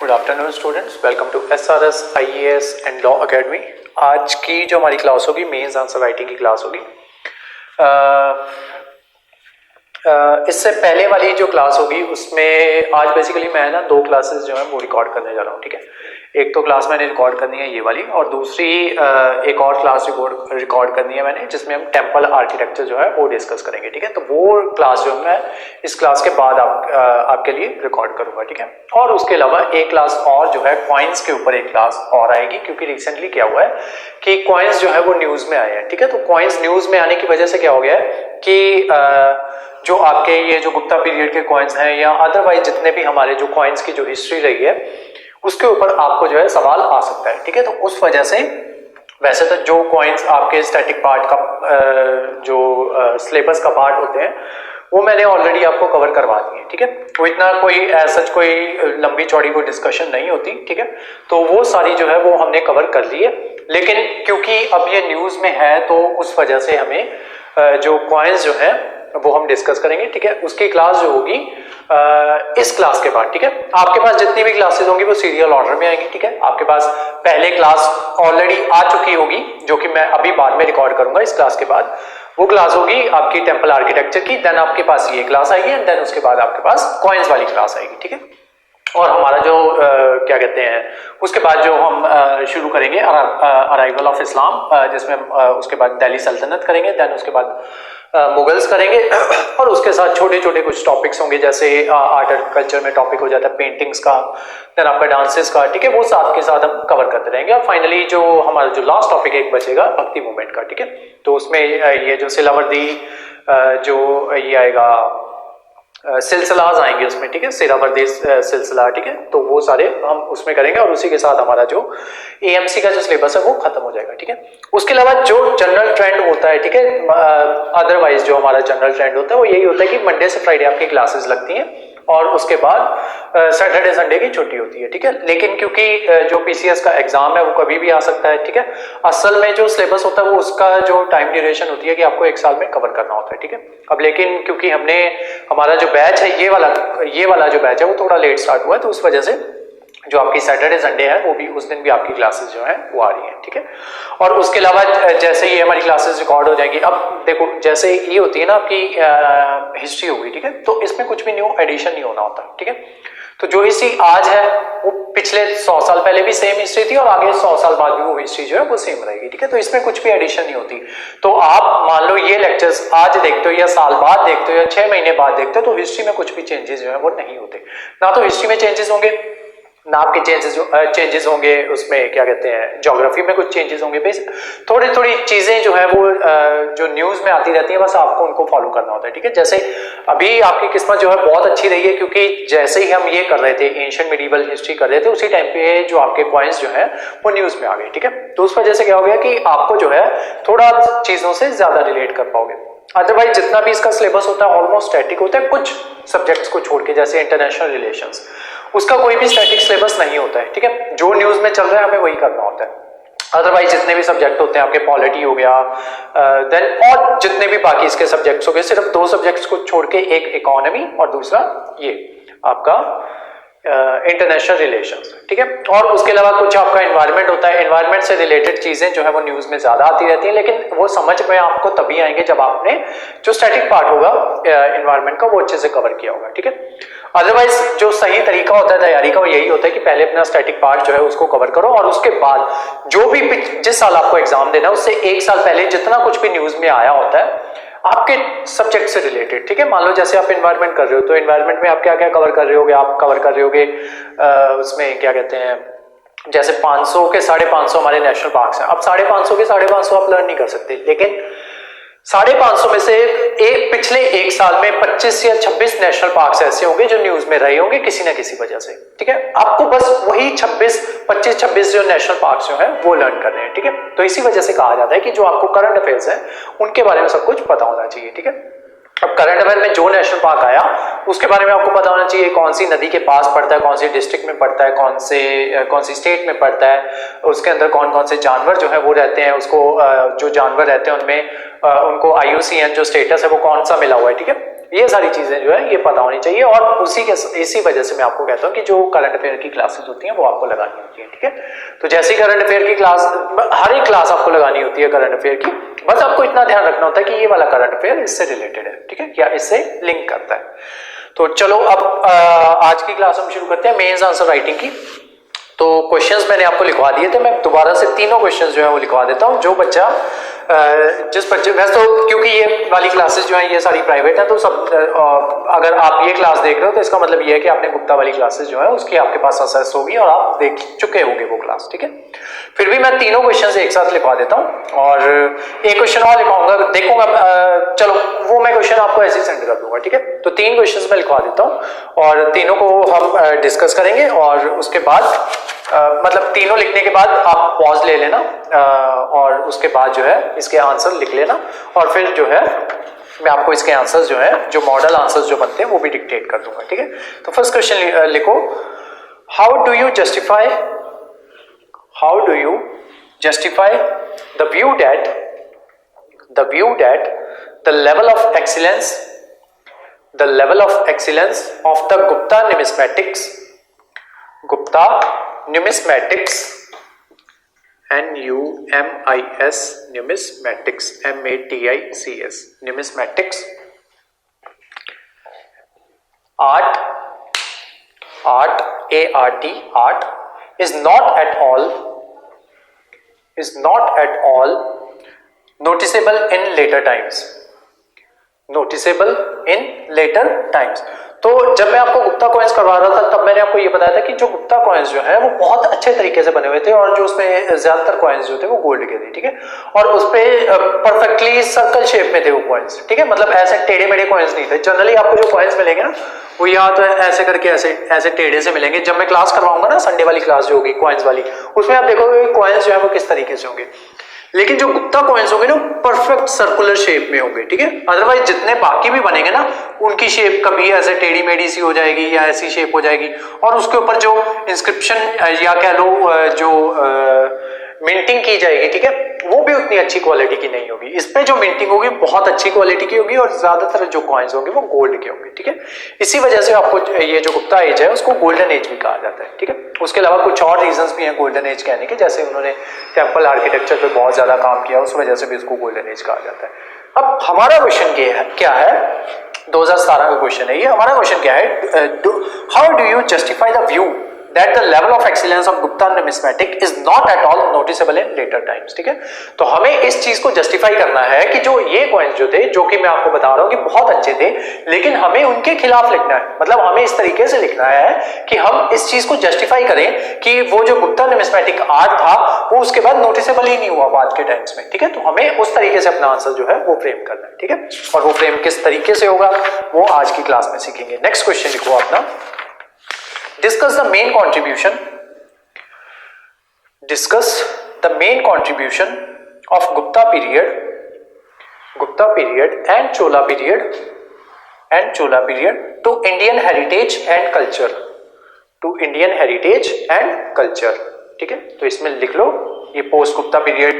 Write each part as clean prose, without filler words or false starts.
Good afternoon students, welcome to SRS IAS and law academy. आज की जो हमारी क्लास होगी मेंस आंसर राइटिंग की क्लास होगी। इससे पहले वाली जो क्लास होगी उसमें आज बेसिकली मैं ना दो क्लासेस जो है वो रिकॉर्ड करने जा रहा हूँ। ठीक है, एक तो क्लास मैंने रिकॉर्ड करनी है ये वाली, और दूसरी एक और क्लास रिकॉर्ड करनी है मैंने, जिसमें हम टेम्पल आर्किटेक्चर जो है वो डिस्कस करेंगे। ठीक है, तो वो क्लास जो मैं इस क्लास के बाद आपके लिए रिकॉर्ड करूंगा। ठीक है, और उसके अलावा एक क्लास और जो है कॉइन्स के ऊपर एक क्लास और आएगी, क्योंकि रिसेंटली क्या हुआ है कि कॉइन्स जो है वो न्यूज में आए हैं। ठीक है, तो कॉइन्स न्यूज में आने की वजह से क्या हो गया है कि जो आपके ये जो गुप्ता पीरियड के कॉइन्स हैं या अदरवाइज जितने भी हमारे जो कॉइन्स की जो हिस्ट्री रही है उसके ऊपर आपको जो है सवाल आ सकता है। ठीक है, तो उस वजह से वैसे तो जो कॉइन्स आपके स्टैटिक पार्ट का जो सिलेबस का पार्ट होते हैं वो मैंने ऑलरेडी आपको कवर करवा दिए। ठीक है, वो इतना कोई सच कोई लंबी चौड़ी कोई डिस्कशन नहीं होती। ठीक है, तो वो सारी जो है वो हमने कवर कर ली है, लेकिन क्योंकि अब ये न्यूज में है तो उस वजह से हमें जो कॉइन्स जो है वो हम डिस्कस करेंगे। ठीक है, उसकी क्लास जो होगी इस क्लास के बाद। ठीक है, आपके पास जितनी भी क्लासेस होंगी वो सीरियल ऑर्डर में आएंगी। ठीक है, आपके पास पहले क्लास ऑलरेडी आ चुकी होगी जो कि मैं अभी बाद में रिकॉर्ड करूंगा इस क्लास के बाद। वो क्लास होगी आपकी टेम्पल आर्किटेक्चर की, देन आपके पास ये क्लास आएगी एंड देन उसके बाद आपके पास कॉइन्स वाली क्लास आएगी। ठीक है, और हमारा जो क्या कहते हैं उसके बाद जो हम शुरू करेंगे अराइवल ऑफ इस्लाम, जिसमें उसके बाद दिल्ली सल्तनत करेंगे, देन उसके बाद मुगल्स करेंगे और उसके साथ छोटे छोटे कुछ टॉपिक्स होंगे, जैसे आर्ट एंड कल्चर में टॉपिक हो जाता है पेंटिंग्स का, देन आपका डांसेस का। ठीक है, वो साथ के साथ हम कवर करते रहेंगे। और फाइनली जो हमारा जो लास्ट टॉपिक एक बचेगा भक्ति मूवमेंट का। ठीक है, तो उसमें ये जो सिलावर्दी जो ये आएगा सिलसिलाज आएंगे उसमें। ठीक है, सिरावर्दी सिलसिला। ठीक है, तो वो सारे हम उसमें करेंगे और उसी के साथ हमारा जो AMC का जो सिलेबस है वो खत्म हो जाएगा। ठीक है, उसके अलावा जो जनरल ट्रेंड होता है, ठीक है, अदरवाइज जो हमारा जनरल ट्रेंड होता है वो यही होता है कि मंडे से फ्राइडे आपकी क्लासेस लगती हैं और उसके बाद सैटरडे संडे की छुट्टी होती है। ठीक है, लेकिन क्योंकि जो PCS का एग्जाम है वो कभी भी आ सकता है। ठीक है, असल में जो सिलेबस होता है वो उसका जो टाइम ड्यूरेशन होती है कि आपको एक साल में कवर करना होता है। ठीक है, अब लेकिन क्योंकि हमारा जो बैच है ये वाला जो बैच है वो थोड़ा लेट स्टार्ट हुआ है, तो उस वजह से जो आपकी सैटरडे संडे है वो भी उस दिन भी आपकी क्लासेस जो है वो आ रही है। ठीक है, और उसके अलावा जैसे ही हमारी क्लासेस रिकॉर्ड हो जाएगी, अब देखो जैसे ये होती है ना आपकी हिस्ट्री होगी। ठीक है, तो इसमें कुछ भी न्यू एडिशन नहीं होना होता। ठीक है, तो जो हिस्ट्री आज है वो पिछले 100 साल पहले भी सेम हिस्ट्री थी और आगे 100 साल बाद भी वो हिस्ट्री जो है वो सेम रहेगी। ठीक है, तो इसमें कुछ भी एडिशन नहीं होती। तो आप मान लो ये लेक्चर्स आज देखते हो या साल बाद देखते हो या 6 महीने बाद देखते हो, तो हिस्ट्री में कुछ भी चेंजेस जो है वो नहीं होते। ना तो हिस्ट्री में चेंजेस होंगे, ना आपके चेंजेस होंगे उसमें क्या कहते हैं ज्योग्राफी में कुछ चेंजेस होंगे। बेस थोड़ी थोड़ी चीजें जो है वो जो न्यूज में आती रहती है, बस आपको उनको फॉलो करना होता है। ठीक है, जैसे अभी आपकी किस्मत जो है बहुत अच्छी रही है, क्योंकि जैसे ही हम ये कर रहे थे एंशिएंट मिडिवल हिस्ट्री कर रहे थे उसी टाइम पे जो आपके कॉइन्स जो है वो न्यूज में आ गए। ठीक है, तो उस वजह से क्या हो गया कि आपको जो है थोड़ा चीजों से ज्यादा रिलेट कर पाओगे। अदरवाइज जितना भी इसका सिलेबस होता है ऑलमोस्ट स्टैटिक होता है, कुछ सब्जेक्ट्स को छोड़ के, जैसे इंटरनेशनल रिलेशंस उसका कोई भी स्टैटिक सिलेबस नहीं होता है। ठीक है, जो न्यूज में चल रहा है हमें वही करना होता है। अदरवाइज जितने भी सब्जेक्ट होते हैं आपके पॉलिटी हो गया, देन और जितने भी बाकी इसके सब्जेक्ट्स हो गए, सिर्फ 2 सब्जेक्ट्स को छोड़ के, एक इकोनॉमी और दूसरा ये आपका इंटरनेशनल रिलेशंस। ठीक है, और उसके अलावा कुछ आपका एनवायरनमेंट होता है। एनवायरनमेंट से रिलेटेड चीजें जो है वो न्यूज में ज्यादा आती रहती हैं, लेकिन वो समझ में आपको तभी आएंगे जब आपने जो स्टैटिक पार्ट होगा एनवायरनमेंट का वो अच्छे से कवर किया होगा। ठीक है, अदरवाइज जो सही तरीका होता है तैयारी का वो यही होता है कि पहले अपना स्टैटिक पार्ट जो है उसको कवर करो और उसके बाद जो भी जिस साल आपको एग्जाम देना है उससे 1 साल पहले जितना कुछ भी न्यूज में आया होता है आपके सब्जेक्ट से रिलेटेड। ठीक है, मान लो जैसे आप एनवायरनमेंट कर रहे हो तो एनवायरनमेंट में आप क्या क्या कवर कर रहे होगे, आप कवर कर रहे होगे उसमें क्या कहते हैं जैसे 500 के 550 हमारे नेशनल पार्क्स हैं। अब 550 के 550 आप लर्न नहीं कर सकते, लेकिन 550 में से पिछले 1 साल में 25 या 26 नेशनल पार्क्स ऐसे होंगे जो न्यूज में रहे होंगे किसी ना किसी वजह से। ठीक है, आपको बस वही 25-26 जो नेशनल पार्क्स जो है वो लर्न करने हैं। ठीक है, तो इसी वजह से कहा जाता है कि जो आपको करंट अफेयर्स है उनके बारे में सब कुछ पता होना चाहिए। ठीक है, अब करंट अफेयर में जो नेशनल पार्क आया उसके बारे में आपको पता होना चाहिए, कौन सी नदी के पास पड़ता है, कौन सी डिस्ट्रिक्ट में पड़ता है, कौन सी स्टेट में पड़ता है, उसके अंदर कौन कौन से जानवर जो है वो रहते हैं, उसको जो जानवर रहते हैं उनमें उनको IUCN जो स्टेटस है वो कौन सा मिला हुआ है। ठीक है, ये सारी चीजें जो है ये पता होनी चाहिए, और इसी वजह से मैं आपको कहता हूँ कि जो करंट अफेयर की क्लासेस होती हैं वो आपको लगानी होती है, ठीक है। तो जैसे करंट अफेयर की क्लास, हर एक क्लास आपको लगानी होती है करंट अफेयर की, बस आपको इतना ध्यान रखना होता है कि ये वाला करंट अफेयर इससे रिलेटेड है, ठीक है, या इससे लिंक करता है। तो चलो अब आज की क्लास हम शुरू करते हैं मेंस आंसर राइटिंग की। तो क्वेश्चंस मैंने आपको लिखवा दिए थे, मैं दोबारा से तीनों क्वेश्चंस जो है वो लिखवा देता हूं। जो बच्चा जिस बच्चे, वैसे तो क्योंकि ये वाली क्लासेस जो है ये सारी प्राइवेट है, तो सब अगर आप ये क्लास देख रहे हो तो इसका मतलब ये है कि आपने गुप्ता वाली क्लासेस जो है उसकी आपके पास एक्सेस होगी और आप देख चुके होंगे वो क्लास, ठीक है। फिर भी मैं तीनों क्वेश्चन एक साथ लिखवा देता हूँ और एक क्वेश्चन और लिखवाऊंगा, देखूंगा। चलो वो मैं क्वेश्चन आपको ऐसे ही सेंड कर दूंगा, ठीक है। तो 3 क्वेश्चंस मैं लिखवा देता हूँ और तीनों को हम डिस्कस करेंगे, और उसके बाद मतलब तीनों लिखने के बाद आप पॉज ले लेना और उसके बाद जो है इसके आंसर लिख लेना, और फिर जो है मैं आपको इसके आंसर्स जो है, जो मॉडल आंसर्स जो बनते हैं वो भी डिक्टेट कर दूंगा, ठीक है। तो फर्स्ट क्वेश्चन लिखो, how do you justify the view that the level of excellence of the Gupta numismatics, numismatics, numismatics, MATICS, numismatics, art, art is not at all noticeable in later times. तो जब मैं आपको Gupta coins करवा रहा था तब मैंने आपको ये बताया था कि जो गुप्ता कॉइन्स जो है वो बहुत अच्छे तरीके से बने हुए थे, और जो उसमें ज्यादातर कॉइन्स जो थे वो गोल्ड के थे, ठीक है। और उसपे परफेक्टली सर्कल शेप में थे वो कॉइन्स, ठीक है, मतलब ऐसे टेढ़े मेढ़े कॉइन्स नहीं थे। जनरली आपको जो कॉइन्स मिलेंगे ना वो या तो ऐसे करके ऐसे टेढ़े से मिलेंगे। जब मैं क्लास करवाऊंगा ना संडे वाली क्लास जो होगी कॉइन्स वाली, उसमें आप देखोगे कॉइन्स जो है वो किस तरीके से होंगे, लेकिन जो गुप्ता कॉइन्स होंगे ना परफेक्ट सर्कुलर शेप में होंगे, ठीक है। अदरवाइज जितने बाकी भी बनेंगे ना उनकी शेप कभी ऐसे टेढ़ी मेढ़ी सी हो जाएगी या ऐसी शेप हो जाएगी, और उसके ऊपर जो इंस्क्रिप्शन या कह लो जो मिंटिंग की जाएगी, ठीक है, वो भी उतनी अच्छी क्वालिटी की नहीं होगी। इस पे जो मिंटिंग होगी बहुत अच्छी क्वालिटी की होगी, और ज्यादातर जो कॉइन्स होंगे वो गोल्ड के होंगे, ठीक है। इसी वजह से आपको ये जो गुप्ता एज है उसको गोल्डन एज भी कहा जाता है, ठीक है। उसके अलावा कुछ और रीजंस भी हैं गोल्डन एज कहने के, जैसे उन्होंने टेम्पल आर्किटेक्चर पे बहुत ज्यादा काम किया, उस वजह से भी इसको गोल्डन एज कहा जाता है। अब हमारा क्वेश्चन क्या है, 2017 का क्वेश्चन है ये। हमारा क्वेश्चन क्या है, how do you justify the view that the level of excellence of Gupta numismatic is not at all noticeable in later times, ठीक है। तो हमें इस चीज को जस्टिफाई करना है कि जो ये कॉइन्स जो थे, जो कि मैं आपको बता रहा हूं कि बहुत अच्छे थे, लेकिन हमें उनके खिलाफ लिखना है। मतलब हमें इस तरीके से लिखना है कि हम इस चीज को जस्टिफाई करें कि वो जो गुप्ता numismatic आर्ट था वो उसके बाद नोटिसेबल ही नहीं हुआ बाद के टाइम्स में, ठीक है। तो हमें उस तरीके से अपना आंसर जो है वो फ्रेम करना है, ठीक है। और वो फ्रेम किस तरीके से होगा वो आज की क्लास में सीखेंगे। नेक्स्ट क्वेश्चन लिखो अपना, discuss the main contribution of Gupta period and Chola period to Indian heritage and culture, ठीक है। तो इसमें लिख लो, ये पोस्ट गुप्ता पीरियड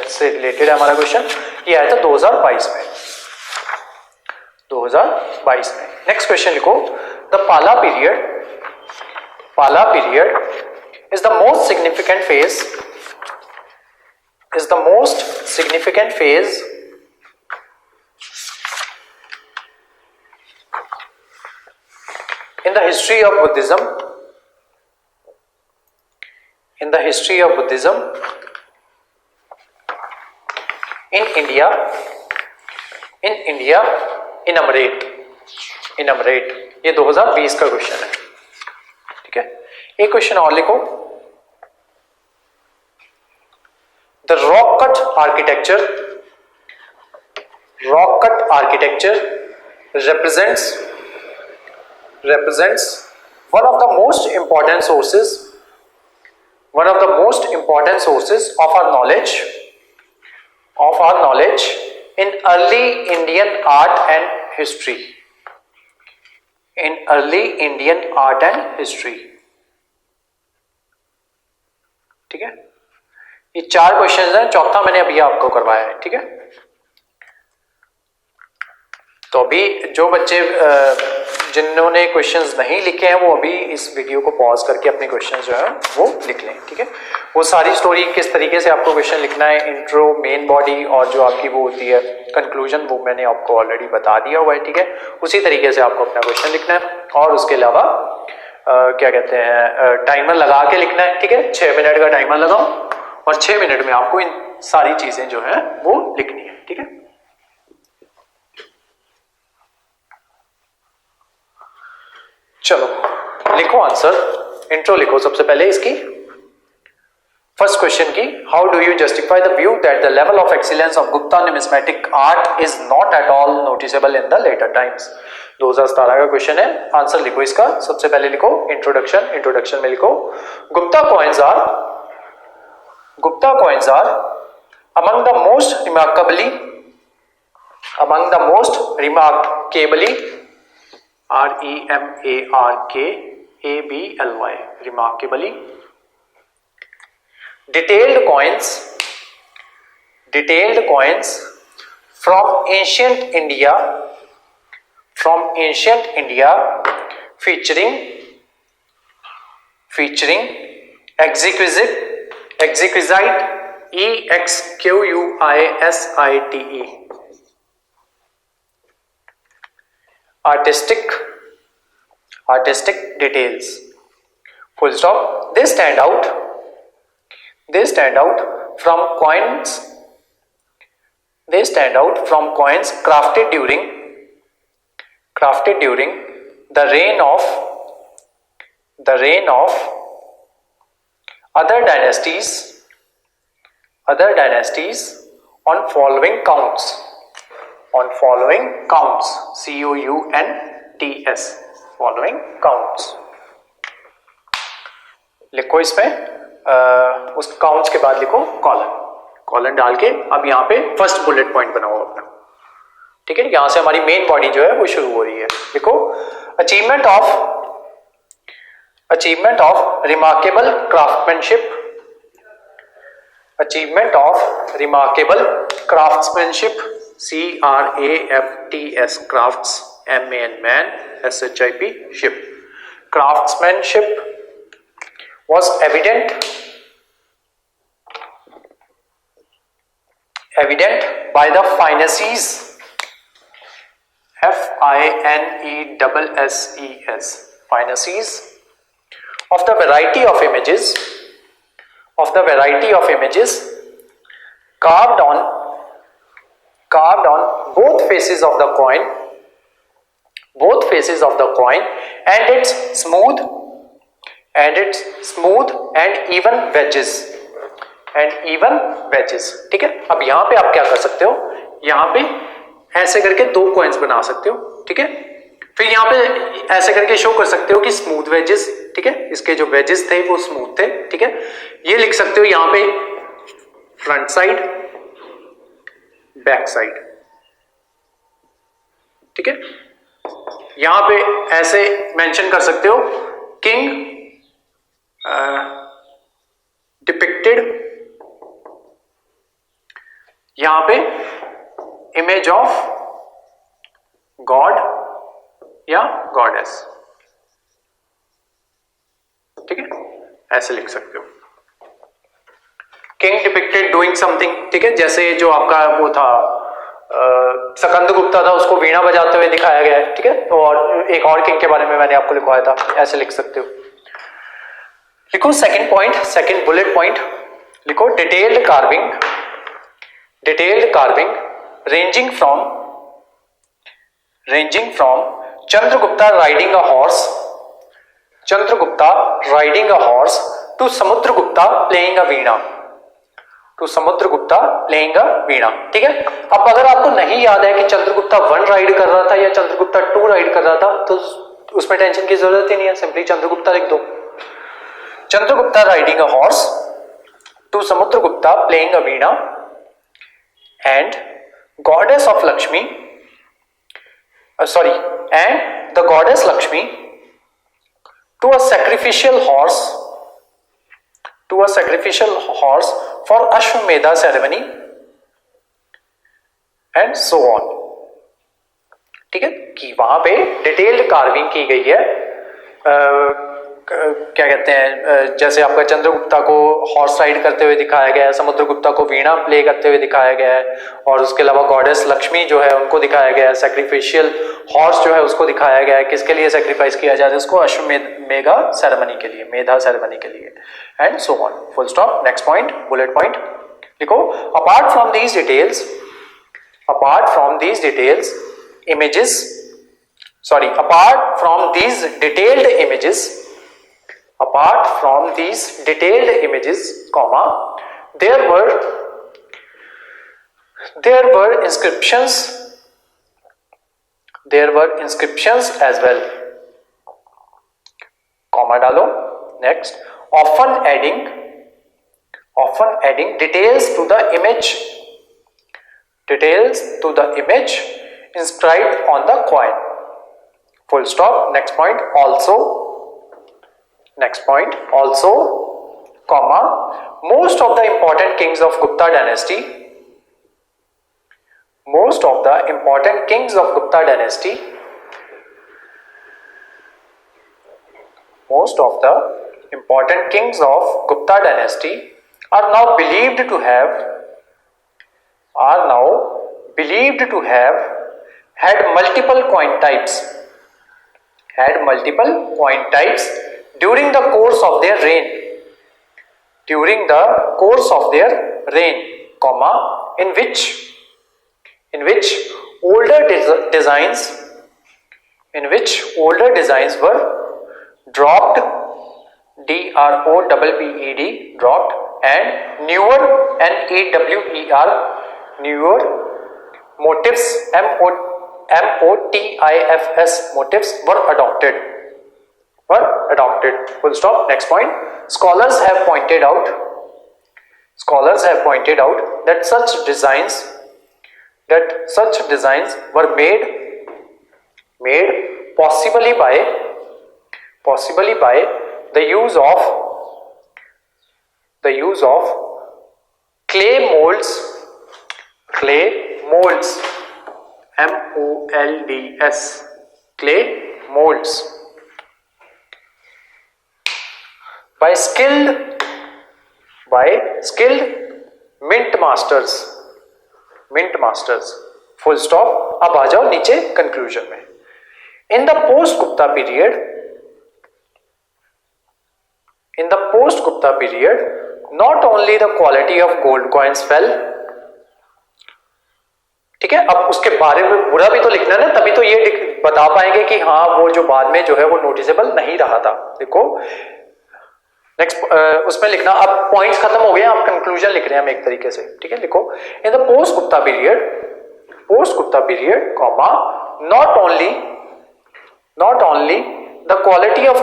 से रिलेटेड है हमारा क्वेश्चन। ये आया था 2022 में। नेक्स्ट क्वेश्चन लिखो, द पाला period is the most significant phase in the history of Buddhism in India in Amrit। ये 2020 का क्वेश्चन है, ठीक है। एक क्वेश्चन और लिखो, the rock cut architecture represents one of the most important sources of our knowledge in early Indian art and history, ठीक है। ये 4 क्वेश्चंस हैं, चौथा मैंने अभी आपको करवाया है, ठीक है। तो अभी जो बच्चे जिन्होंने क्वेश्चंस नहीं लिखे हैं वो अभी इस वीडियो को पॉज करके अपने क्वेश्चंस जो है वो लिख लें, ठीक है। वो सारी स्टोरी किस तरीके से आपको क्वेश्चन लिखना है, इंट्रो, मेन बॉडी और जो आपकी वो होती है कंक्लूजन, वो मैंने आपको ऑलरेडी बता दिया हुआ है, ठीक है। उसी तरीके से आपको अपना क्वेश्चन लिखना है और उसके अलावा क्या कहते हैं टाइमर लगा के लिखना है, ठीक है। 6 मिनट का टाइमर लगाओ और 6 मिनट में आपको इन सारी चीजें जो है वो लिखनी है, ठीक है। चलो लिखो आंसर, इंट्रो लिखो सबसे पहले इसकी। फर्स्ट क्वेश्चन की, how do you justify the view that the level of excellence of Gupta numismatic art is not at all noticeable in the later times. 2017 का क्वेश्चन है, आंसर लिखो इसका। सबसे पहले लिखो इंट्रोडक्शन, इंट्रोडक्शन में लिखो Gupta coins are among the most remarkably remarkably detailed coins from ancient India featuring exquisite exquisite artistic details, full stop. They stand out from coins crafted during the reign of other dynasties on following counts, COUNTS, following counts। लिखो इसमें उस counts के बाद लिखो colon डाल के अब यहाँ पे फर्स्ट बुलेट पॉइंट बनाओ अपना, ठीक है। यहां से हमारी मेन बॉडी जो है वो शुरू हो रही है। लिखो achievement of remarkable craftsmanship, crafts, man, ship, craftsmanship was evident by the finesses, finesses of the variety of images carved on both faces of the coin and its smooth and even wedges, ठीक है। अब यहां पे आप क्या कर सकते हो, यहां पे ऐसे करके 2 कॉइन्स बना सकते हो, ठीक है। फिर यहां पे ऐसे करके शो कर सकते हो कि स्मूथ वेजेस, ठीक है। इसके जो वेजेस थे वो स्मूथ थे, ठीक है। ये लिख सकते हो यहां पे फ्रंट साइड, बैक साइड, ठीक है। यहां पे ऐसे मेंशन कर सकते हो किंग डिपिक्टेड, यहां पे इमेज ऑफ गॉड या गॉडेस, ठीक है। ऐसे लिख सकते हो किंग डिपिक्टेड डूइंग समथिंग, ठीक है। जैसे जो आपका वो था सकंद गुप्ता था, उसको वीणा बजाते हुए दिखाया गया है, ठीक है। तो और एक और किंग के बारे में मैंने आपको लिखवाया था, ऐसे लिख सकते हो। लिखो सेकंड बुलेट पॉइंट, लिखो detailed carving ranging from Chandragupta riding a horse to Samudragupta playing a veena, ठीक है। अब अगर आपको नहीं याद है कि चंद्रगुप्ता 1 राइड कर रहा था या चंद्रगुप्ता 2 राइड कर रहा था, तो उसमें टेंशन की जरूरत ही नहीं है, सिंपली चंद्रगुप्ता लिख दो। Chandragupta riding a horse to Samudragupta playing a veena and goddess Lakshmi to a sacrificial horse for Ashwamedha ceremony and so on, ठीक है, कि वहां पे डिटेल्ड कार्विंग की गई है। क्या कहते हैं, जैसे आपका चंद्रगुप्ता को हॉर्स राइड करते हुए दिखाया गया है, समुद्रगुप्ता को वीणा प्ले करते हुए दिखाया गया है, और उसके अलावा गॉडेस लक्ष्मी जो है उनको दिखाया गया है, सैक्रिफिशियल हॉर्स जो है उसको दिखाया गया है, किसके लिए सैक्रिफाइस किया जाता है, उसको अश्वमेध मेघा सेरेमनी के लिए, मेधा सेरेमनी के लिए, and so on, full stop. Next point, bullet point लिखो, apart from these details, apart from these details images, sorry, apart from these detailed images, apart from these detailed images, comma, there were inscriptions, there were inscriptions as well, comma डालो। next, often adding details to the image, details to the image inscribed on the coin, full stop। next point, also, next point, also, comma, most of the important kings of Gupta dynasty, most of the important kings of Gupta dynasty, most of the important kings of Gupta dynasty are now believed to have had multiple coin types, during the course of their reign, comma, in which older designs were dropped, dropped, dropped, and newer, newer motifs, motifs were adopted, full stop। next point, scholars have pointed out that such designs were made possibly by the use of clay molds, molds, clay molds, by skilled mint masters, full stop। अब आ जाओ नीचे conclusion में। in the post Gupta period, not only the quality of gold coins fell, ठीक है, अब उसके बारे में बुरा भी तो लिखना है ना, तभी तो ये बता पाएंगे कि हाँ वो जो बाद में जो है वो नोटिसेबल नहीं रहा था। देखो नेक्स्ट उसमें लिखना, अब पॉइंट्स खत्म हो गए, आप कंक्लूजन लिख रहे हैं हम एक तरीके से, ठीक है। लिखो, in the post Gupta period, comma, not only the quality of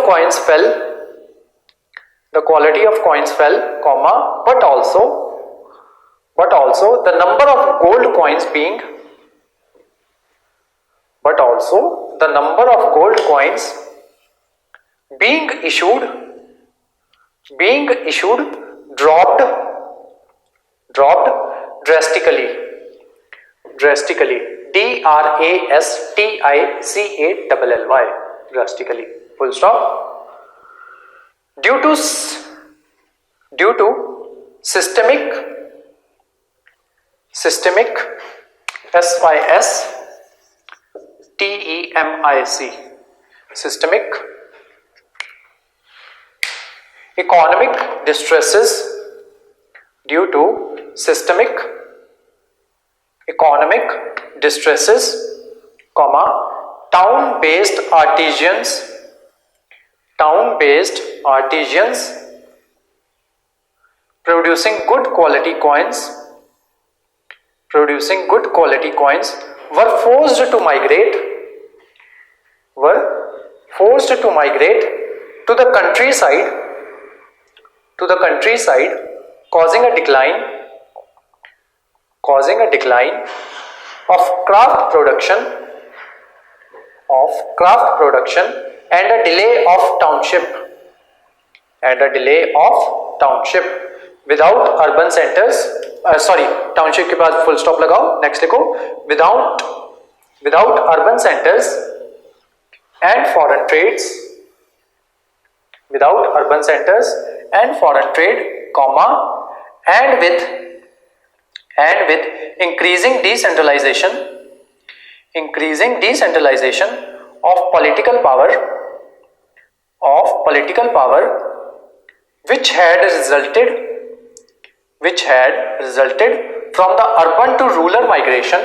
coins fell, comma, but also the number of gold coins being issued dropped drastically, drastically, drastically, full stop। due to systemic SYSTEMIC, systemic economic distresses, due to systemic economic distresses, comma, town-based artisans producing good quality coins were forced to migrate to the countryside, causing a decline of craft production and a delay of township without urban centers, township के बाद full stop लगाओ। Next लिखो, without urban centers and foreign trades, without urban centers and foreign trade, comma, and with increasing decentralization of political power, which had resulted from the urban to rural migration,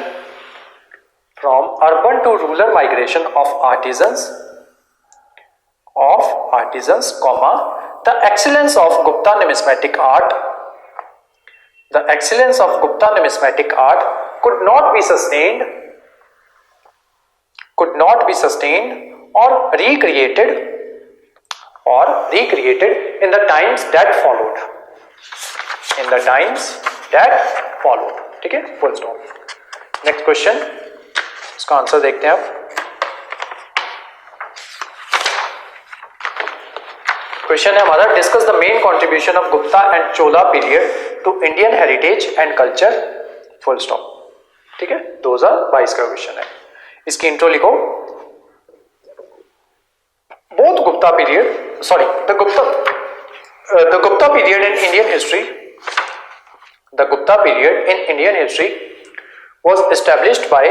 of artisans, the excellence of Gupta numismatic art, could not be sustained or recreated in the times that followed. ठीक है, full stop. Next question, इसका answer देखते हैं आप. Question है हमारा, discuss the main contribution of Gupta and Chola period to Indian heritage and culture, full stop. ठीक है, 2022 का क्वेश्चन है. इसकी इंट्रो लिखो. Both Gupta period, sorry the Gupta period in Indian history, the Gupta period in Indian history was established by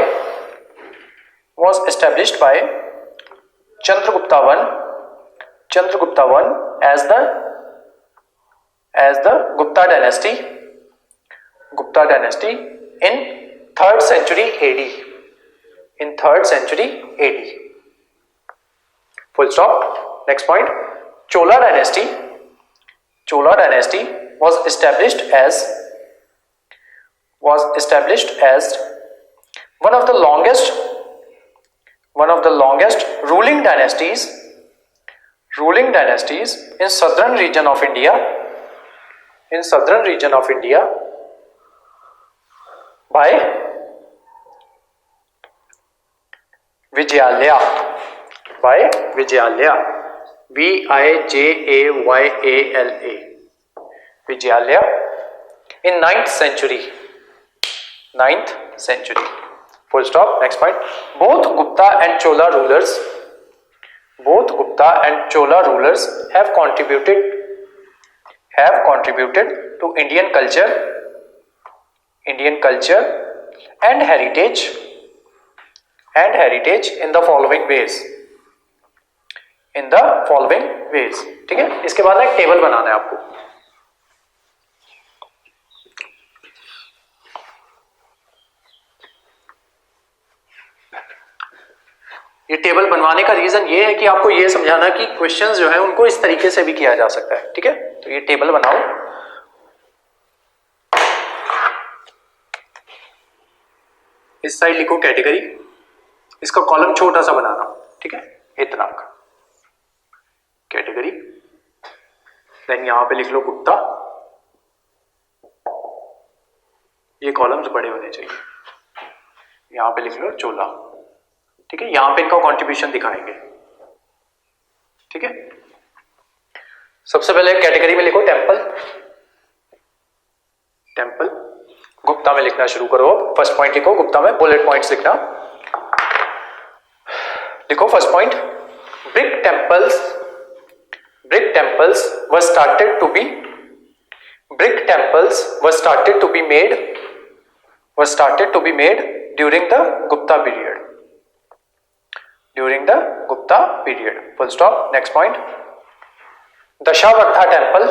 Chandragupta I as the Gupta dynasty in 3rd century AD. Full stop. Next point, Chola dynasty was established as one of the longest ruling dynasties in southern region of India, by Vijayalaya, Vijayalaya in 9th century. Full stop. Next point, both Gupta and Chola rulers have contributed to Indian culture and heritage in the following ways. ठीक है, इसके बाद एक table बनाना है आपको. ये table बनवाने का रीजन ये है कि आपको ये समझाना कि क्वेश्चंस जो है उनको इस तरीके से भी किया जा सकता है. ठीक है, तो ये टेबल बनाओ. इस साइड लिखो कैटेगरी, इसका कॉलम छोटा सा बनाना. ठीक है, इतना का कैटेगरी. देन यहां पे लिख लो गुप्ता, ये कॉलम्स बड़े होने चाहिए. यहां पे लिख लो चोला. ठीक है, यहां पे इनका कंट्रीब्यूशन दिखाएंगे. ठीक है, सबसे पहले कैटेगरी में लिखो टेंपल. गुप्ता में लिखना शुरू करो. फर्स्ट पॉइंट लिखो गुप्ता में, बुलेट पॉइंट्स लिखना. लिखो first point, brick temples were started to be made during the Gupta period. Full stop. Next point, Dashavatara temple,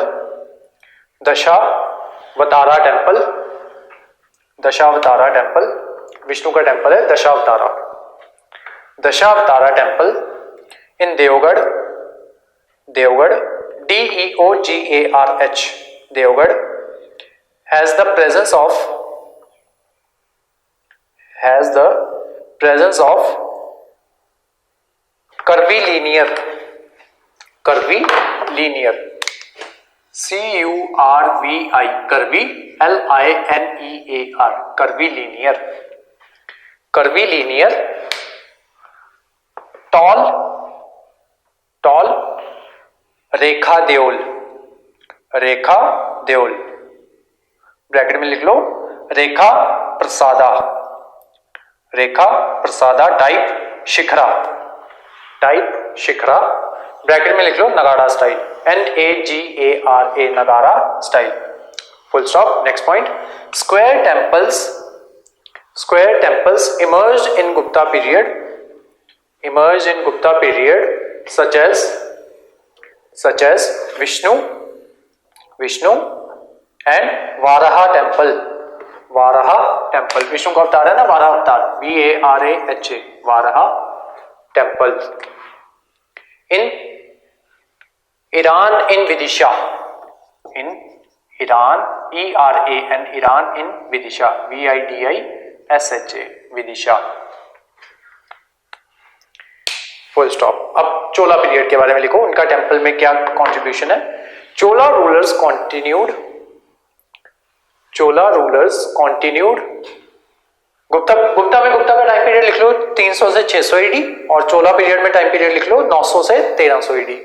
Vishnu का टेम्पल है Dashavatara. Temple in Deogarh, DEOGARH, Deogarh has the presence of curvilinear, curvilinear, LINEAR, curvilinear, tall, Rekha Deul, bracket में लिख लो Rekha Rekha Prasada type Shikhara, type Shikhara, bracket में लिख लो Nagara style, NAGARA Nagara style, full stop. Next point, square temples emerged in Gupta period such as Vishnu and Varaha temple, Vishnu का अवतार है ना वाराह अवतार, VARAHA, Varaha temple. In Eran in Vidisha, Eran in Vidisha, VIDISHA, Vidisha, full stop. अब चोला पीरियड के बारे में लिखो, उनका टेम्पल में क्या कंट्रीब्यूशन है। चोला रूलर्स कॉन्टिन्यूड गुप्ता का टाइम पीरियड लिख लो 300 से 600 AD, और चोला पीरियड में टाइम पीरियड लिख लो 900 से 1300 AD।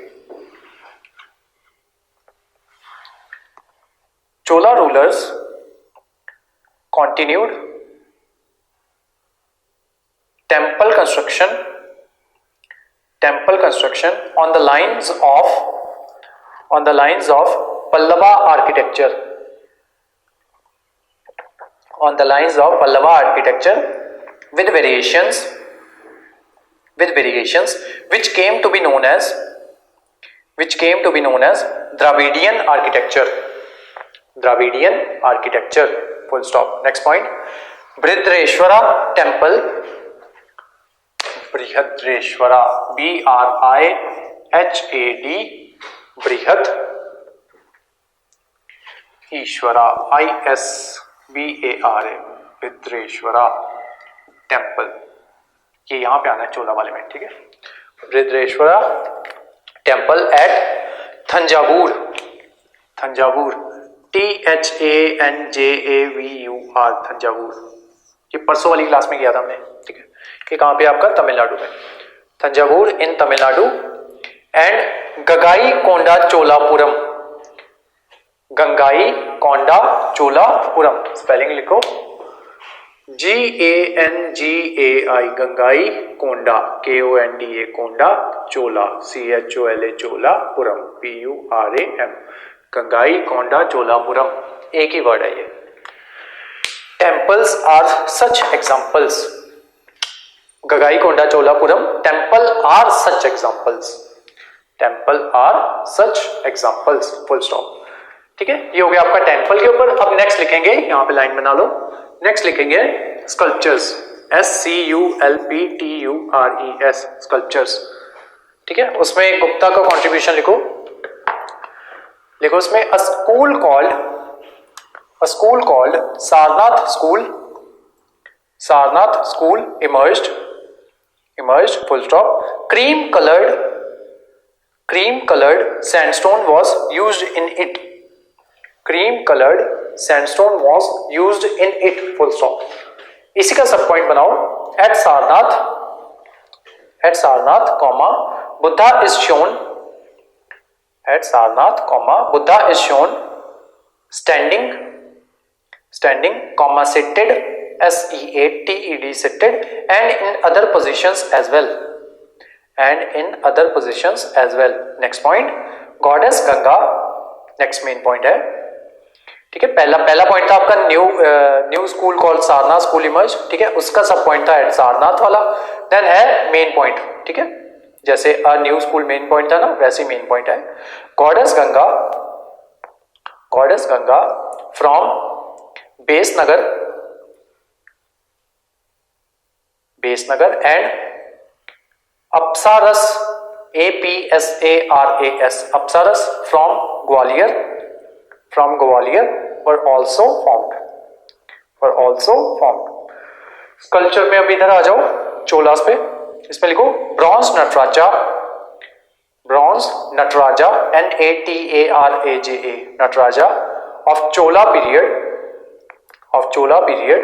Chola rulers continued temple construction on the lines of Pallava architecture, with variations which came to be known as Dravidian architecture, full stop। next point, Bridreshwara temple, Brihadreshwara, BRIHAD, Brihad Ishwara, ISBARA, Bridreshwara temple, ये यहां पे आना है चोला वाले में, ठीक है। Bridreshwara temple at Thanjavur, THANJAVUR, Thanjavur. ये परसों वाली क्लास में किया था हमने, ठीक है। ये कहां पे आपका तमिलनाडु में, Thanjavur in Tamil Nadu. And Gangai Konda Cholapuram, spelling लिखो GANGAI, Gangai Konda, KONDA Konda, Chola CHOLA Cholapuram, PURAM, Gangai Konda Cholapuram, एक ही वर्ड है ये। Temples are such examples, Gangai Konda Cholapuram, temple are such examples, full stop, ठीक है। ये हो गया आपका टेम्पल के ऊपर। अब नेक्स्ट लिखेंगे, यहां पे लाइन बना लो, नेक्स्ट लिखेंगे स्कल्पचर्स, SCULPTURES, स्कल्पचर्स, ठीक है। उसमें गुप्ता का कंट्रीब्यूशन लिखो उसमें a school called Sarnath school emerged, full stop। cream colored sandstone was used in it, full stop। इसी का सब पॉइंट बनाओ, at Sarnath, Buddha is shown standing, seated, SEATED, seated, and in other positions as well, next point, goddess Ganga, next main point है, ठीक है। पहला point था आपका new school called Sarnath school emerge, ठीक है। उसका सब पॉइंट था एट सारनाथ वाला। देन है मेन पॉइंट, ठीक है, जैसे a new school main point था ना, वैसे मेन पॉइंट है goddess Ganga from Besnagar and apsaras, APSARAS, apsaras from Gwalior were also formed। Culture में अब इधर आ जाओ चोलास पे, इसमें लिखो bronze Nataraja, NATARAJA, Nataraja of Chola period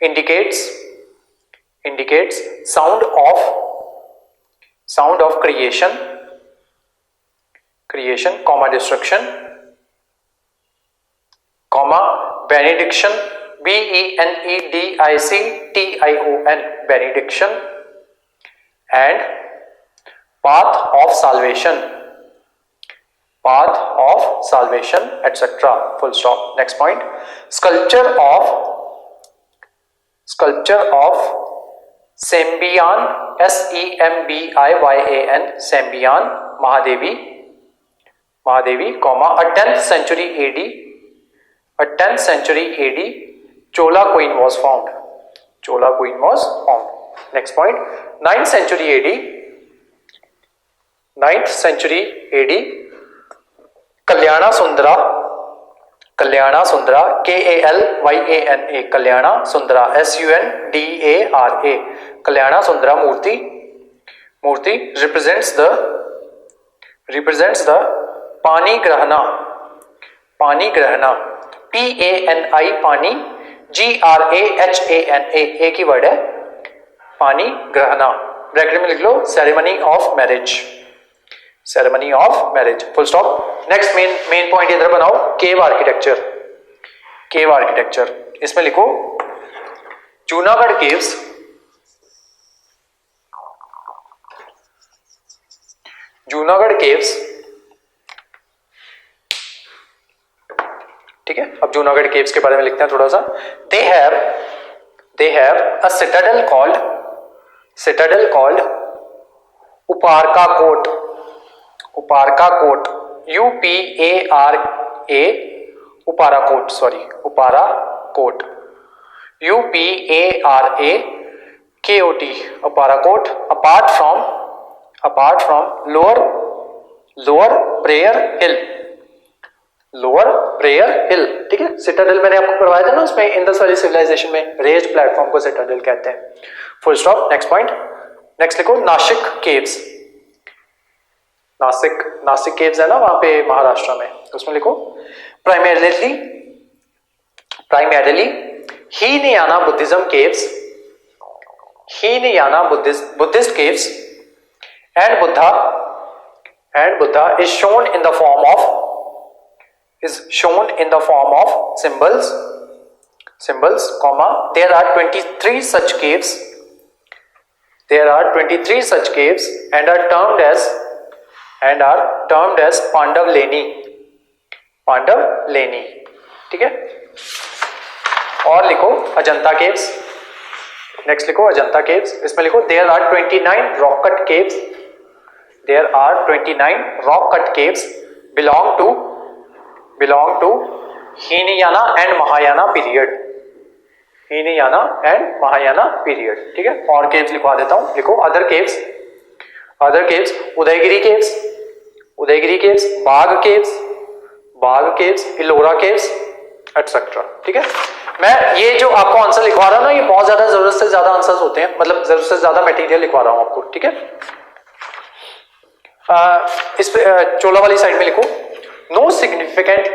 indicates sound of creation, comma destruction, comma benediction, BENEDICTION, benediction, and path of salvation, etc. Full stop. Next point. Sculpture of Sembian, SEMBIYAN, Sembian Mahadevi, comma, a 10th century AD, Chola queen was found. Next point. 9th century AD, Kalyana Sundara, KALYANA, Kalyana Sundara, SUNDARA, Kalyana Sundara Murti represents the Pani Grahana, PANI, Pani, GRAHANA, एक ही word है, पानी ग्रहणा. Bracket में लिख लो ceremony of marriage. Full stop. Next main point इधर बनाओ, केव architecture. इसमें लिखो जूनागढ़ केव्स, ठीक है. अब जूनागढ़ केव्स के बारे में लिखते हैं थोड़ा सा. They have a citadel called Uparaka Kot, UPARA, UPARA Kot, UPARA Kot, apart from lower prayer hill, ठीक है. सिटाडेल मैंने आपको करवाया था ना उसमें, इंडस वैली सिविलाइजेशन में रेज्ड प्लेटफॉर्म को सिटाडेल कहते हैं. Full stop. Next point. Next लिखो नासिक केव्स. नासिक केव्स है ना वहां पे महाराष्ट्र में, उसमें लिखो primarily Hinayana Buddhist caves and Buddha is shown in the form of symbols, comma, there are 23 such caves and are termed as Pandav Leni, ठीक है. और लिखो अजंता केव्स. नेक्स्ट लिखो अजंता केव्स. इसमें लिखो there are 29 rock cut caves belong to Hinayana and Mahayana period. ठीक है. और केव्स लिखवा देता हूं. लिखो अदर केव्स उदयगिरी केव्स, बाग केव्स, इलोरा केव्स, एटसेट्रा. ठीक है. मैं ये जो आपको आंसर लिखवा रहा हूं ना, ये बहुत ज्यादा जरूरत से ज्यादा आंसर्स होते हैं, मतलब जरूरत से ज्यादा मटेरियल लिखवा रहा हूं आपको. ठीक है. इस पे चोला वाली साइड में लिखो नो सिग्निफिकेंट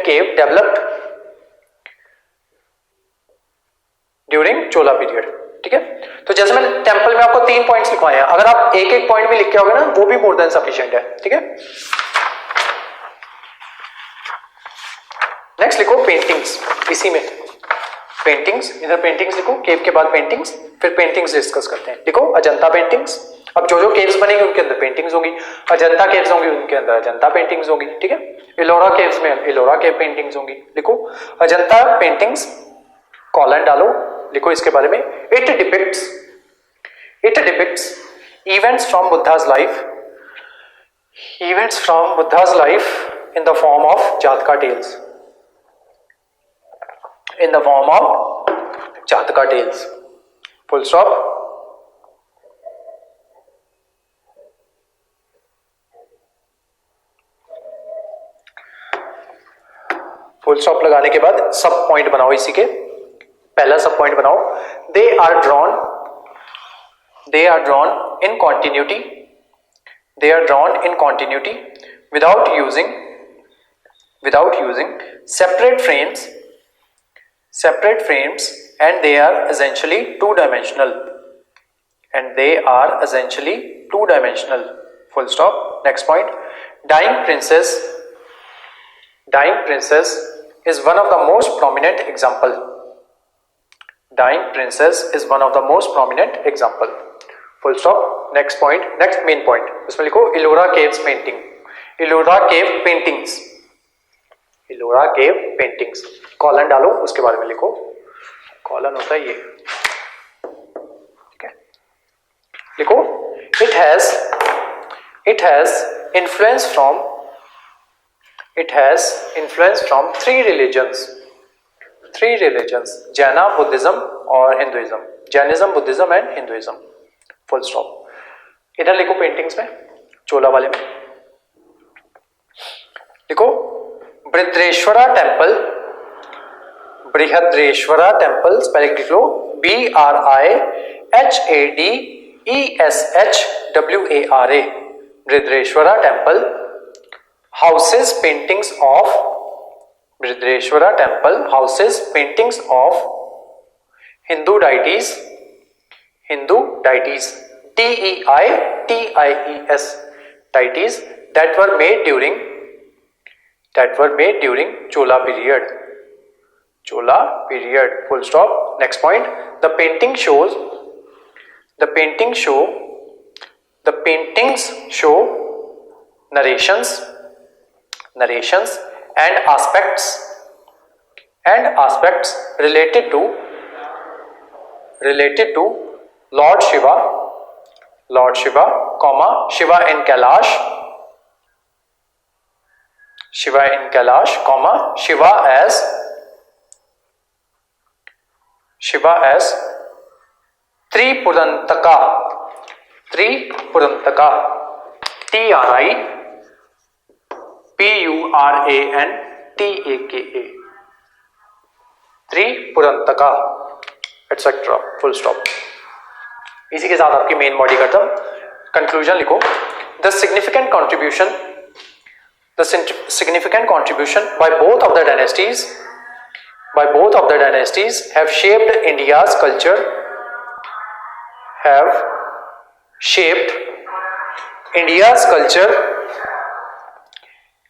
केव डेवलप्ड ड्यूरिंग चोला पीरियड. ठीक है. तो जैसे मैंने टेंपल में आपको 3 पॉइंट्स लिखवाए हैं, अगर आप एक पॉइंट भी लिख के आओगे ना, वो भी मोर देन सफिशिएंट है. ठीक है. नेक्स्ट लिखो पेंटिंग्स. इसी में पेंटिंग्स, इधर पेंटिंग्स लिखो, केव के बाद पेंटिंग्स, फिर पेंटिंग्स डिस्कस करते हैं. लिखो अजंता पेंटिंग्स. अब जो केव्स बनेंगे उनके अंदर पेंटिंग्स होंगी. अजंता केव्स होंगी उनके अंदर अजंता पेंटिंग्स होंगी. ठीक है. इलोरा केव्स में इलोरा केव पेंटिंग्स होंगी. लिखो अजंता पेंटिंग्स, कॉलन डालो, लिखो इसके बारे में. It depicts events from Buddha's life in the form of Jataka tales. Full stop. Full stop लगाने के बाद सब पॉइंट बनाओ. इसी के पहला सब पॉइंट बनाओ. They are drawn in continuity without using separate frames and they are essentially two-dimensional. Full stop. Next point. Dying princess is one of the most prominent example. Dying princess is one of the most prominent example. Full stop. Next point, next main point. इसमें लिखो Ellora caves painting. Ellora cave paintings. Ellora cave paintings. Colon डालो, उसके बारे में लिखो. Colon होता है ये. ठीक है. लिखो. It has influence from three religions. Jaina, Buddhism और Hinduism. Jainism, Buddhism and Hinduism. Full stop. इधर लिखो पेंटिंग्स में, चोला वाले में लिखो Brihadeshwara temple. Brihadeshwara temple spelling लिख लो BRIHADESHWARA. Brihadeshwara temple houses paintings of Bridreshwara temple houses paintings of Hindu deities DEITIES deities that were made during Chola period. Full stop. Next point. The paintings show narrations and aspects related to Lord Shiva, Shiva in Kailash, Shiva as Tripurantaka, TRIPURANTAKA, Tripurantaka etcetera. Full stop. इसी के साथ आपकी main body खत्म. Conclusion लिखो. The significant contribution by both of the dynasties have shaped India's culture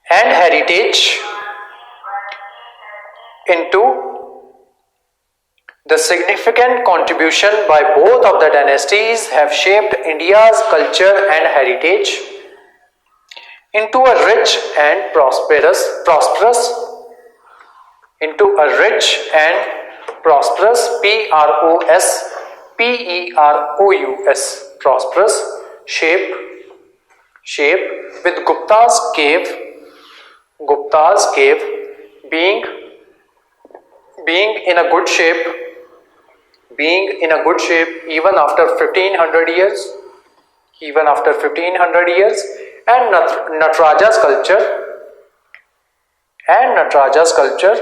and heritage into the significant contribution by both of the dynasties have shaped India's culture and heritage into a rich and prosperous PROSPEROUS prosperous shape with Gupta's cave being in a good shape even after 1500 years, and Nataraja's culture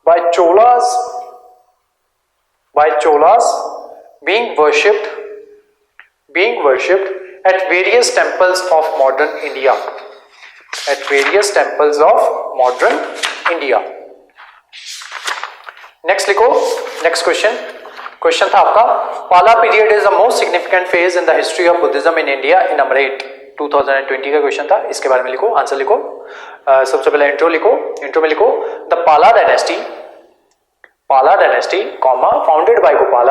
by Cholas being worshipped at various temples of modern India. Next लिखो. Next question था आपका. Pala period is the most significant phase in the history of Buddhism in India in Number 8. 2020 का question था. इसके बारे में लिखो, answer लिखो. सबसे पहले इंट्रो लिखो. इंट्रो में लिखो the Pala dynasty, founded by Gopala,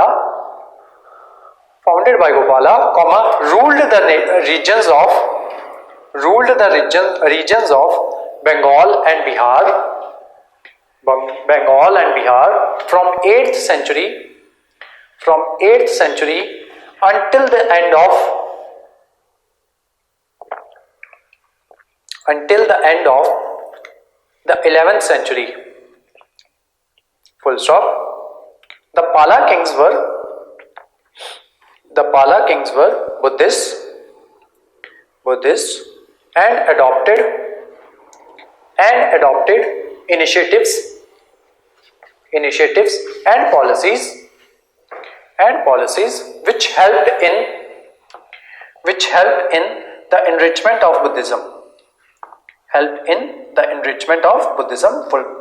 ruled the regions of Bengal and Bihar from 8th century until the end of the 11th century. Full stop. The Pala kings were Buddhists and adopted initiatives and policies which helped in the enrichment of Buddhism.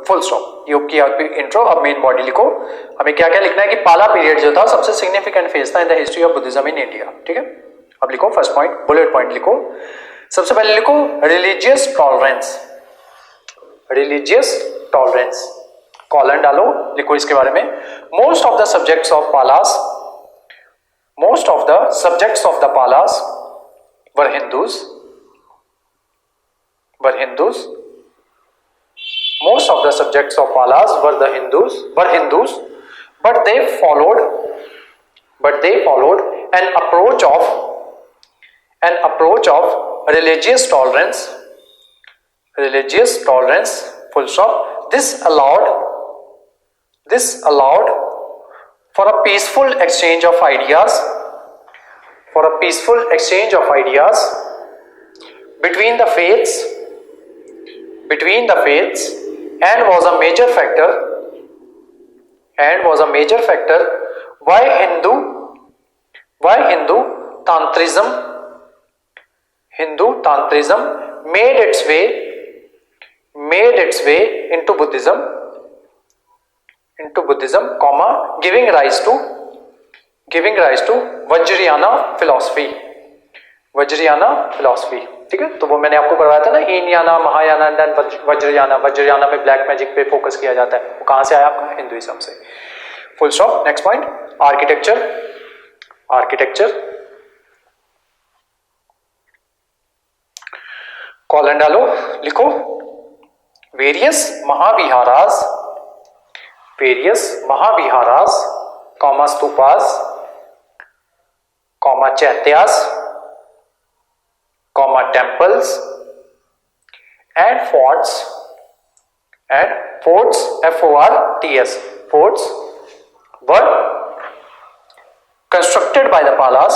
Full stop. ये की आपकी intro. अब main body लिखो. हमें क्या क्या लिखना है कि पाला पीरियड जो था सबसे सिग्निफिकेंट फेज था in the history of Buddhism in India. ठीक है. अब लिखो फर्स्ट पॉइंट, बुलेट पॉइंट लिखो. सबसे पहले लिखो रिलीजियस टॉलरेंस. कॉलन डालो, लिखो इसके बारे में। Most of the subjects of Palas, most of the subjects of the Palas were Hindus, were Hindus, most of the subjects of Palas were Hindus, but they followed an approach of religious tolerance, full stop. This allowed for a peaceful exchange of ideas, between the faiths, and was a major factor why Hindu Tantrism made its way into Buddhism, comma, giving rise to Vajrayana philosophy, ठीक है। तो वो मैंने आपको करवाया था ना, Hinayana, Mahayana and Vajrayana. Vajrayana में ब्लैक मैजिक पे फोकस किया जाता है, वो कहां से आया आपका? हिंदुइज्म से, full stop. Next point, architecture, colon डालो, लिखो। Various Mahaviharas, comma stupas, comma chaityas, comma temples and forts, forts were constructed by the Palas,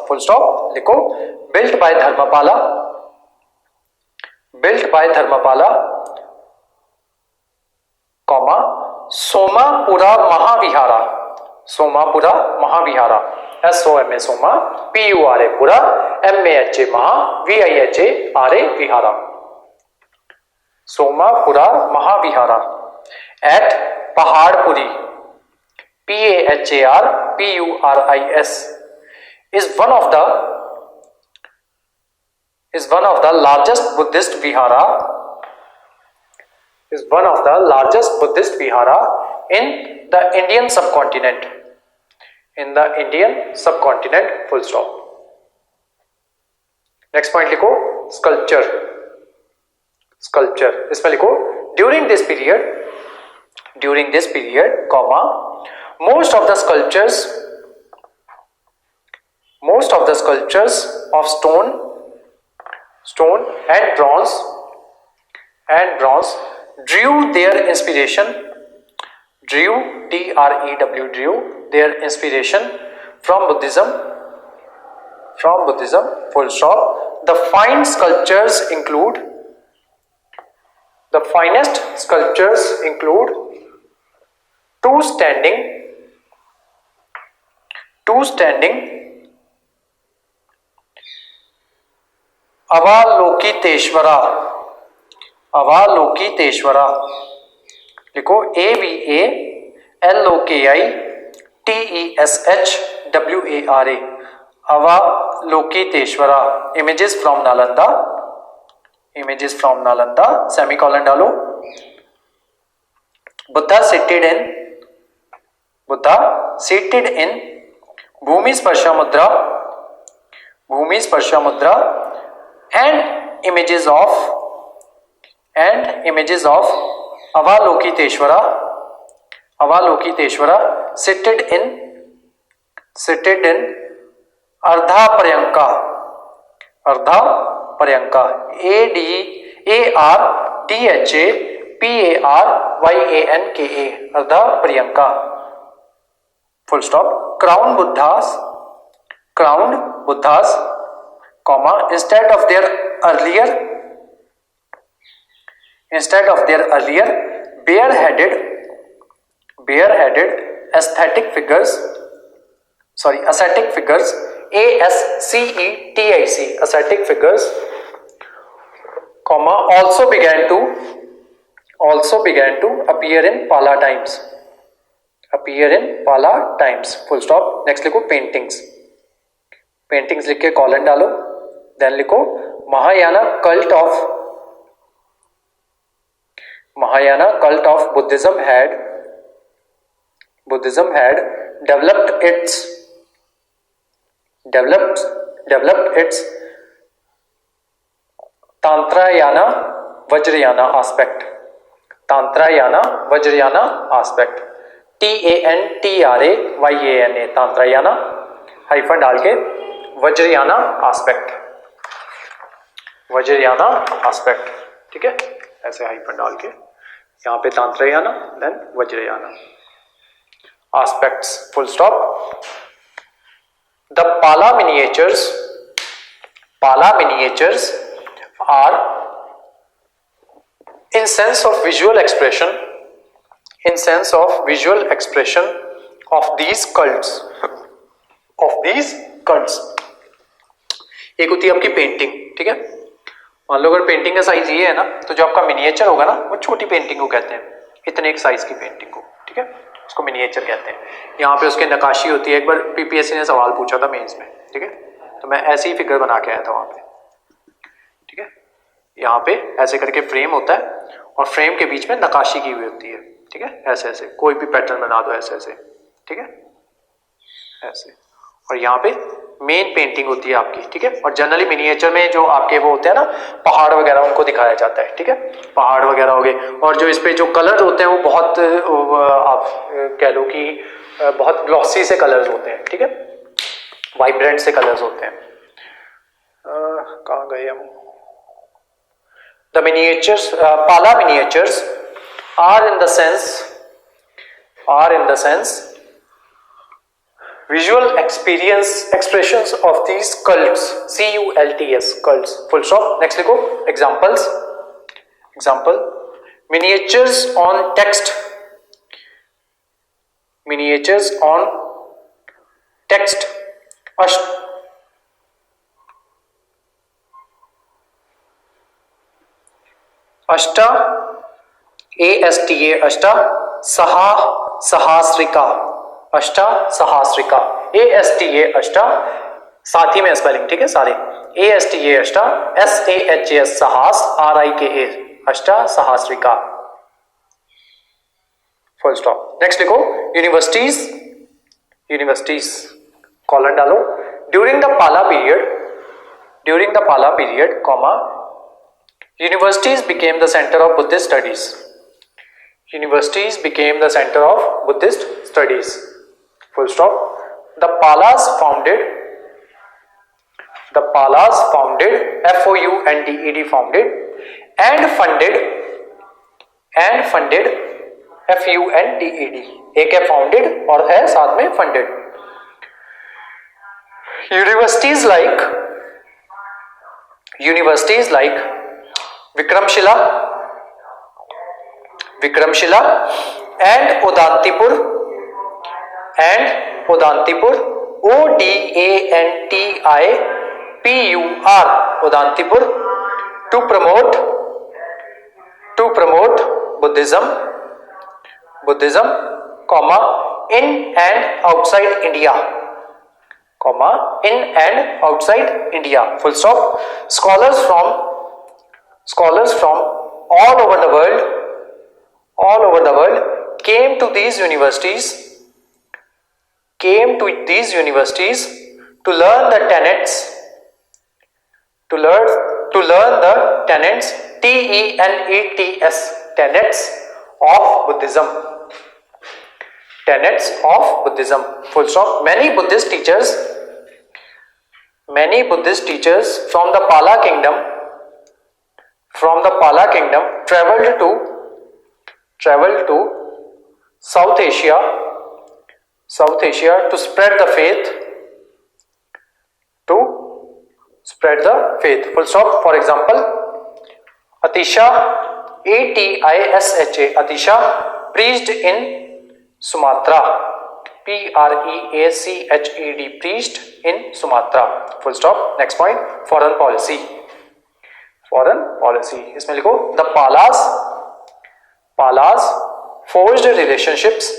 full stop, लिखो। built by Dharmapala, comma Somapura Mahavihara, SOMA Soma, PURA Pura, MAHA Maha, VIHARA Vihara, Somapura Mahavihara at Paharpuri, PAHARPURIS is one of the largest Buddhist vihara, in the Indian subcontinent, full stop। Next point लिखो, sculpture, इसमें लिखो during this period, comma most of the sculptures of stone and bronze drew their inspiration, drew their inspiration from Buddhism, full stop। The finest sculptures include two standing Avalokiteshwara, लिखो AVALOKITESHWARA, Avalokiteshwara. Images from Nalanda, semicolon डालो। Buddha seated in भूमि स्पर्शा मुद्रा and images of Avalokiteshvara seated in Ardha Paryanka, ARDHAPARYANKA, Ardha Paryanka, full stop। Crowned Buddhas, comma, instead of their earlier bareheaded ascetic figures, ascetic figures, comma, also began to appear in Pala times, full stop। Next लिखो paintings लिख के colon डालो। Then लिखो Mahayana cult of Mahayana cult of Buddhism had developed its Tantrayana Vajrayana aspect. Tantrayana Vajrayana aspect. TANTRAYANA Tantrayana hyphen डाल के Vajrayana aspect. Vajrayana aspect. ठीक है, ऐसे हाइफन डाल के यहाँ पे तांत्रयाना then Vajrayana aspects full stop. The Pala miniatures are in sense of visual expression of these cults. एक होती है आपकी पेंटिंग. ठीक है, मान लो अगर पेंटिंग का साइज ये है ना, तो जो आपका मिनिएचर होगा ना वो छोटी पेंटिंग को कहते हैं, इतने एक साइज की पेंटिंग को. ठीक है, उसको मिनिएचर कहते हैं. यहाँ पे उसके नक्काशी होती है. एक बार पीपीएससी ने सवाल पूछा था मेंस में. ठीक है, तो मैं ऐसे ही फिगर बना के आया था वहां पे. ठीक है, यहाँ पे ऐसे करके फ्रेम होता है और फ्रेम के बीच में नक्काशी की हुई होती है. ठीक है, ऐसे ऐसे कोई भी पैटर्न बना दो ऐसे ऐसे. ठीक है, ऐसे. और यहाँ पे मेन पेंटिंग होती है आपकी. ठीक है, और जनरली मिनिएचर में जो आपके वो होते हैं ना पहाड़ वगैरह, उनको दिखाया जाता है. ठीक है, पहाड़ वगैरह हो गए, और जो इस पे जो कलर होते हैं वो बहुत आप कह लो कि बहुत ग्लॉसी से कलर्स होते हैं. ठीक है, वाइब्रेंट से कलर्स होते हैं. कहाँ गए हम? द मिनिएचर्स, पाला miniatures are in the sense visual expressions of these cults. CULTS, cults. Full stop. Next लिखो examples. Example: miniatures on text. Ashta ASTA Ashta Sahasrika. Ashta Sahasrika. ASTA Ashta, साथ ही में स्पेलिंग. ठीक है, सारे ASTA Ashta, SAHS Sahas, RIKA Ashta Sahasrika. Full stop. Next लिखो universities colon डालो. During the Pala period comma universities became the center of Buddhist studies. Full stop. The Palas founded founded and funded FUNDED. एक है founded और है साथ में funded. Universities like Vikramshila and Udantipur, ODANTIPUR, Udantipur, to promote Buddhism, comma, in and outside India. Full stop. Scholars from all over the world came to these universities to learn the tenets TENETS tenets of Buddhism. Full stop. Many Buddhist teachers from the Pala kingdom traveled to South Asia to spread the faith. Full stop. For example, Atisha, ATISHA, Atisha preached in Sumatra. PREACHED, preached in Sumatra. Full stop. Next point, foreign policy. इसमें लिखो the Palas forged relationships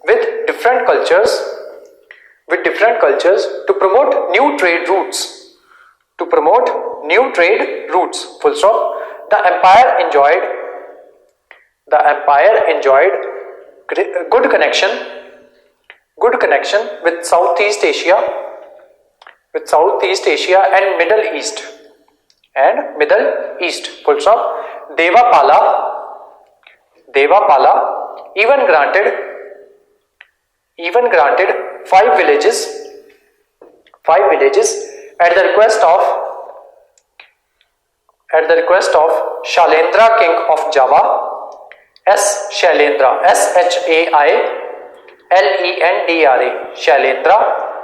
with different cultures to promote new trade routes to promote new trade routes, full stop. The empire enjoyed good connection with Southeast Asia and Middle East, full stop. Devapala even granted 5 villages at the request of Shailendra, king of Java. Shailendra, Shailendra, Shailendra,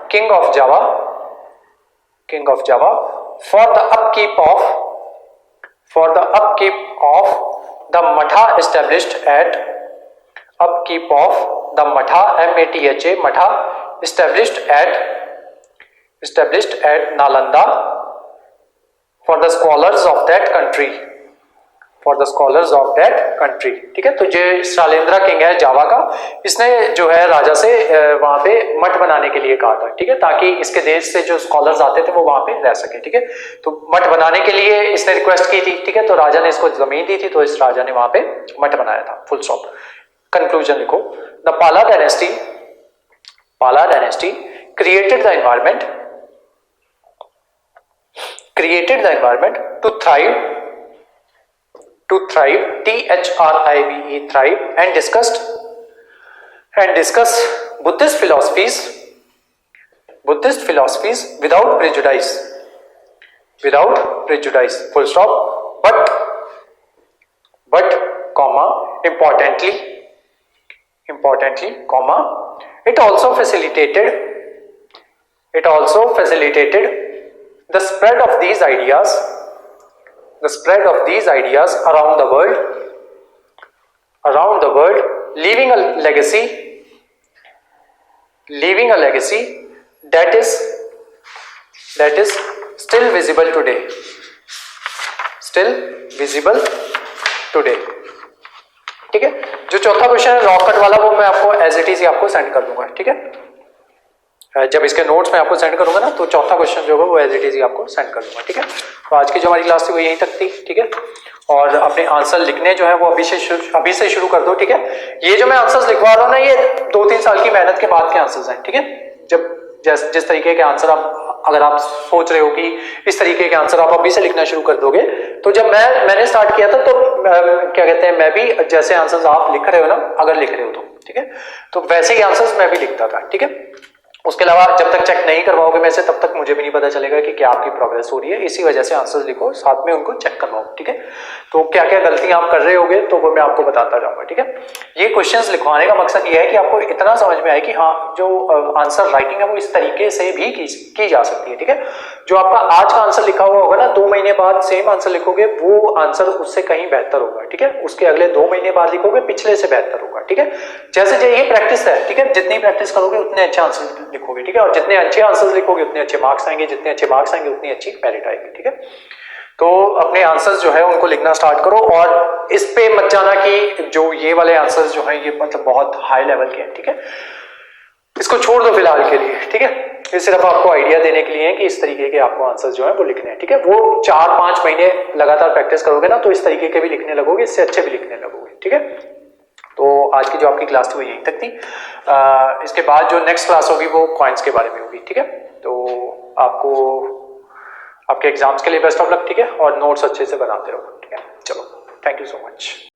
king of Java, for the upkeep the matha established at Nalanda for the scholars of that country. ठीक है, तो ये शालेंद्रा king है जावा का, इसने जो है राजा से वहां पे मठ बनाने के लिए कहा था, ठीक है, ताकि इसके देश से जो स्कॉलर्स आते थे वो वहां पे रह सके, ठीक है। तो मठ बनाने के लिए इसने रिक्वेस्ट की थी, ठीक है, तो राजा ने इसको जमीन दी थी, तो इस राजा ने वहां पे मठ बनाया था, फुल स्टॉप। कंक्लूजन लिखो, द पाला dynasty created the environment to thrive, thrive, and discuss Buddhist philosophies without prejudice, full stop. But comma, importantly, comma, it also facilitated the spread of these ideas around the world, leaving a legacy that is still visible today. ठीक है, जो चौथा question है rock cut वाला, वो मैं आपको as it is he आपको सेंड कर दूंगा, ठीक है। जब इसके नोट्स में आपको सेंड करूंगा ना, तो चौथा क्वेश्चन जो होगा वो एज इट इज ही आपको सेंड कर दूंगा, ठीक है। तो आज की जो हमारी क्लास थी वो यहीं तक थी, ठीक है। और अपने आंसर लिखने जो है वो अभी से शुरू कर दो, ठीक है। ये जो मैं आंसर्स लिखवा रहा हूँ ना, ये 2-3 साल की मेहनत के बाद के आंसर्स हैं, ठीक है। जब जिस तरीके के आंसर अगर आप सोच रहे हो कि इस तरीके के आंसर आप अभी से लिखना शुरू कर दोगे, तो जब मैंने स्टार्ट किया था तो क्या कहते हैं, मैं भी जैसे आंसर्स आप लिख रहे हो ना, अगर लिख रहे हो तो, ठीक है, तो वैसे ही आंसर्स मैं भी लिखता था, ठीक है। उसके अलावा जब तक चेक नहीं करवाओगे मैं से, तब तक मुझे भी नहीं पता चलेगा कि क्या आपकी प्रोग्रेस हो रही है। इसी वजह से आंसर्स लिखो, साथ में उनको चेक करवाओ, ठीक है। तो क्या क्या गलतियां आप कर रहे होगे तो वो मैं आपको बताता जाऊंगा, ठीक है। ये क्वेश्चंस लिखवाने का मकसद ये है कि आपको इतना समझ में आए कि हाँ, जो आंसर राइटिंग है वो इस तरीके से भी की जा सकती है, ठीक है। जो आपका आज का आंसर लिखा हुआ होगा ना, 2 महीने बाद सेम आंसर लिखोगे, वो आंसर उससे कहीं बेहतर होगा, ठीक है। उसके अगले 2 महीने बाद लिखोगे, पिछले से बेहतर होगा, ठीक है। जैसे ये प्रैक्टिस है, ठीक है, जितनी प्रैक्टिस करोगे उतने अच्छे आंसर लिखोगे, ठीक है। और जितने अच्छे आंसर्स लिखोगे उतने अच्छे मार्क्स आएंगे, जितने अच्छे मार्क्स आएंगे उतनी अच्छी मेरिट आएगी, ठीक है। तो अपने आंसर्स जो है उनको लिखना स्टार्ट करो, और इस पे मत जाना कि जो ये वाले आंसर्स जो हैं ये मतलब बहुत हाई लेवल के हैं, ठीक है। इसको छोड़ दो फिलहाल के लिए, ठीक है। ये सिर्फ आपको आइडिया देने के लिए है कि इस तरीके के आपको आंसर्स जो है वो लिखने हैं, ठीक है। वो 4-5 महीने लगातार प्रैक्टिस करोगे ना, तो इस तरीके के भी लिखने लगोगे, इससे अच्छे भी लिखने लगोगे, ठीक है। तो आज की जो आपकी क्लास थी वो यहीं तक थी। इसके बाद जो नेक्स्ट क्लास होगी वो कॉइन्स के बारे में होगी, ठीक है। तो आपको आपके एग्जाम्स के लिए बेस्ट ऑफ लक, ठीक है, और नोट्स अच्छे से बनाते रहो, ठीक है। चलो, थैंक यू सो मच।